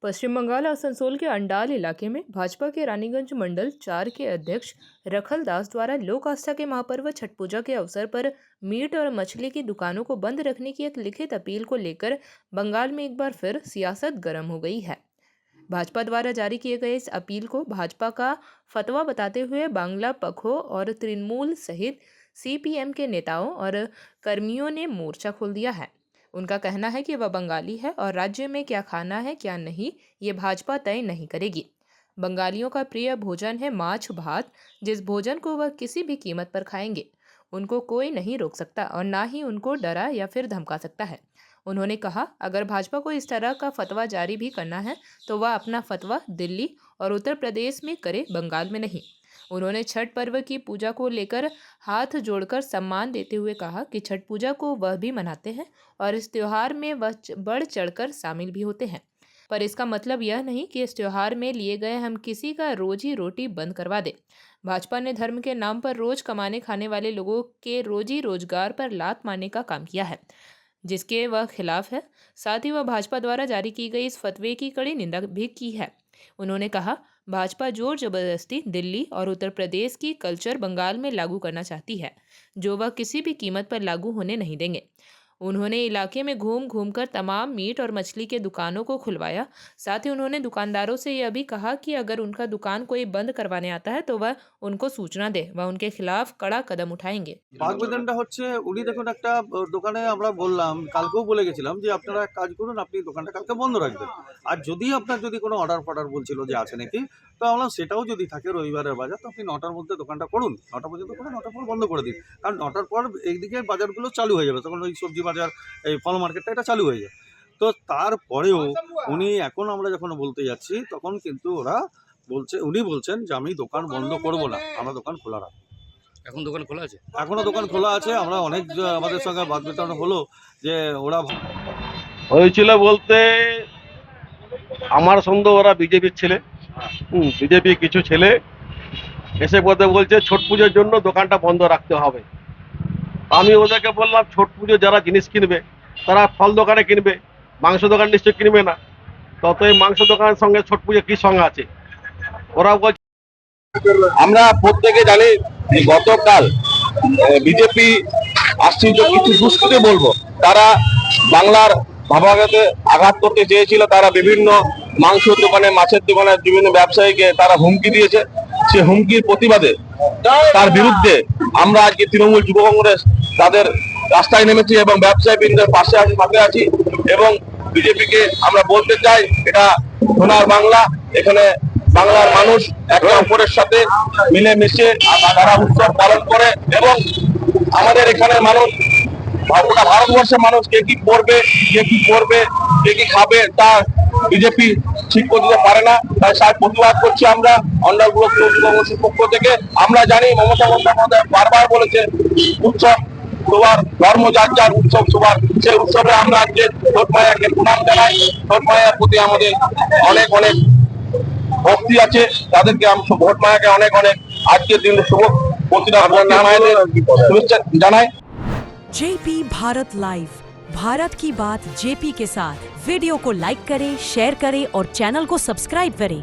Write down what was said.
पश्चिम बंगाल आसनसोल के अंडाल इलाके में भाजपा के रानीगंज मंडल 4 के अध्यक्ष रखल दास द्वारा लोक आस्था के महापर्व छठ पूजा के अवसर पर मीट और मछली की दुकानों को बंद रखने की एक लिखित अपील को लेकर बंगाल में एक बार फिर सियासत गर्म हो गई है। भाजपा द्वारा जारी किए गए इस अपील को भाजपा का फतवा बताते हुए बांग्ला पखो और तृणमूल सहित सीपीएम के नेताओं और कर्मियों ने मोर्चा खोल दिया है। उनका कहना है कि वह बंगाली है और राज्य में क्या खाना है क्या नहीं ये भाजपा तय नहीं करेगी। बंगालियों का प्रिय भोजन है माछ भात, जिस भोजन को वह किसी भी कीमत पर खाएंगे। उनको कोई नहीं रोक सकता और ना ही उनको डरा या फिर धमका सकता है। उन्होंने कहा, अगर भाजपा को इस तरह का फतवा जारी भी करना है तो वह अपना फतवा दिल्ली और उत्तर प्रदेश में करे, बंगाल में नहीं। उन्होंने छठ पर्व की पूजा को लेकर हाथ जोड़कर सम्मान देते हुए कहा कि छठ पूजा को वह भी मनाते हैं और इस त्योहार में वह बढ़ चढ़कर शामिल भी होते हैं, पर इसका मतलब यह नहीं कि इस त्योहार में लिए गए हम किसी का रोजी रोटी बंद करवा दें। भाजपा ने धर्म के नाम पर रोज कमाने खाने वाले लोगों के रोजी रोजगार पर लात मारने का काम किया है, जिसके वह खिलाफ है। साथ ही वह भाजपा द्वारा जारी की गई इस फतवे की कड़ी निंदा भी की है। उन्होंने कहा, भाजपा जोर जबरदस्ती दिल्ली और उत्तर प्रदेश की कल्चर बंगाल में लागू करना चाहती है, जो वह किसी भी कीमत पर लागू होने नहीं देंगे। उन्होंने इलाके में घूम घूम कर तमाम मीट और मछली के दुकानों को खुलवाया। साथ ही उन्होंने दुकानदारों से यह भी कहा कि अगर उनका दुकान कोई बंद करवाने आता है तो वह उनको सूचना दे, वह उनके खिलाफ कड़ा कदम उठाएंगे। বাগবেদনটা হচ্ছে উনি দেখুন একটা দোকানে আমরা বললাম, কালকেও বলে গেছিলাম যে আপনারা এক কাজ করুন, আপনি দোকানটা কালকে বন্ধ রাখবেন। আর যদি আপনার কোনো অর্ডার বলছিল যে আছে নাকি, তো আমরা সেটাও যদি থাকে রবিবারের বাজার, তো আপনি 9টার মধ্যে দোকানটা করুন, 9টা পর্যন্ত করুন, 9টার পর বন্ধ করে দিন। কারণ 9টার পর এইদিকে বাজারগুলো চালু হয়ে যাবে, তখন ওই সবজি বাজার, এই ফল মার্কেটটা এটা চালু হয়ে যায়। তো তারপরেও উনি এখন আমরা যখন বলতে যাচ্ছি তখন কিন্তু উনি বলছেন যে আমি দোকান বন্ধ করব না, আমরা দোকান খোলা রাখবো। এখন দোকান খোলা আছে? এখনো দোকান খোলা আছে। আমরা অনেক আমাদের সঙ্গে বাদ বিতরণ হলো যে ওরা হয়েছিল বলতে আমার সন্দেহ ওরা বিজেপির ছেলে, বিজেপি কিছু ছেলে এসে বলছে ছট পুজোর জন্য দোকানটা বন্ধ রাখতে হবে। আমি ওদেরকে বললাম, ছট পুজো যারা জিনিস কিনবে তারা ফল দোকানে কিনবে, মাংস দোকান নিশ্চয় কিনবে না। তত এই মাংস দোকানের সঙ্গে ছট পুজো কি সঙ্গে আছে? ওরা বলছে, আমরা প্রত্যেকে জানি গতকাল বিজেপি আশ্চর্য কিছু দুষ্কৃতী বলবো, তারা বাংলার ভাবাগাতে আঘাত করতে চেয়েছিল। তারা বিভিন্ন মাংস দোকানে, মাছের দোকানে বিভিন্ন ব্যবসায়ীকে তারা হুমকি দিয়েছে। সে হুমকির প্রতিবাদে তার বিরুদ্ধে আমরা আজকে তৃণমূল যুব কংগ্রেস তাদের রাস্তায় নেমেছি এবং ব্যবসায়ী বৃন্দের পাশে আছি এবং বিজেপিকে আমরা বলতে চাই, এটা সোনার বাংলা, এখানে বাংলার মানুষ একে অপরের সাথে মিলেমিশে তারা উৎসব পালন করে এবং আমাদের এখানে মানুষ, গোটা ভারতবর্ষের মানুষ কে কি করবে, কে কি করবে, কে কি খাবে তা বিজেপি ঠিক করে দিতে পারে না। তাই প্রতিবাদ করছি আমরা অন্যান্য কংগ্রেসের পক্ষ থেকে। আমরা জানি মমতা বন্দ্যোপাধ্যায় বারবার বলেছে উৎসব সবার, ধর্ম যার যার, উৎসব সবার। সেই উৎসবে আমরা আজকে ছোট মায়াকে প্রণাম জানাই। ছোট মায়ের প্রতি আমাদের অনেক অনেক ভক্তি আছে, তাদেরকে ভোট মায়াকে অনেক অনেক আজকের দিন শুভ শুভেচ্ছা জানাই। जेपी भारत लाइव, भारत की बात जेपी के साथ। वीडियो को लाइक करें, शेयर करें और चैनल को सब्सक्राइब करें।